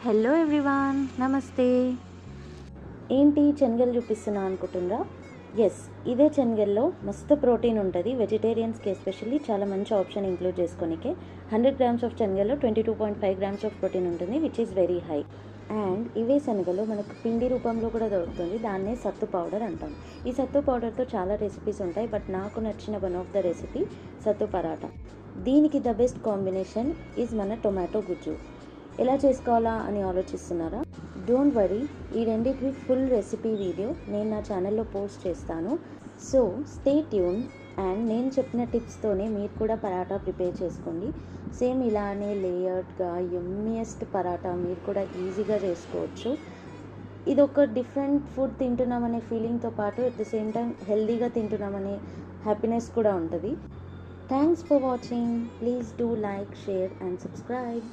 Hello everyone, నమస్తే. ఏంటి శనగలు చూపిస్తున్నా అనుకుంటుండ్రా? ఎస్, ఇదే శనగల్లో మస్తు ప్రోటీన్ ఉంటుంది. వెజిటేరియన్స్కి ఎస్పెషల్లీ చాలా మంచి ఆప్షన్ ఇంక్లూడ్ చేసుకోనికే. 100 grams ఆఫ్ శనగల్లో 22.5 grams ఆఫ్ ప్రోటీన్ ఉంటుంది, which is very high. And ఇవే శనగలు మనకు పిండి రూపంలో కూడా దొరుకుతుంది, దాన్నే సత్తు పౌడర్ అంటాం. ఈ సత్తు పౌడర్తో చాలా రెసిపీస్ ఉంటాయి, బట్ నాకు నచ్చిన వన్ ఆఫ్ ద రెసిపీ సత్తు పరాటా. దీనికి ద బెస్ట్ కాంబినేషన్ ఈజ్ మన టొమాటో గుజ్జు. ఎలా చేసుకోవాలా అని ఆలోచిస్తున్నారా? డోంట్ వరీ, ఈ రెండింటికి ఫుల్ రెసిపీ వీడియో నేను నా ఛానల్లో పోస్ట్ చేస్తాను. So stay tune. అండ్ నేను చెప్పిన టిప్స్తోనే మీరు కూడా పరాటా ప్రిపేర్ చేసుకోండి. సేమ్ ఇలానే లేయర్డ్గా యమ్మీయెస్ట్ పరాటా మీరు కూడా ఈజీగా చేసుకోవచ్చు. ఇది ఒక డిఫరెంట్ ఫుడ్ తింటున్నామనే ఫీలింగ్తో పాటు అట్ ద సేమ్ టైం హెల్దీగా తింటున్నామనే హ్యాపీనెస్ కూడా ఉంటుంది. Thanks for watching. Please do like, share and subscribe.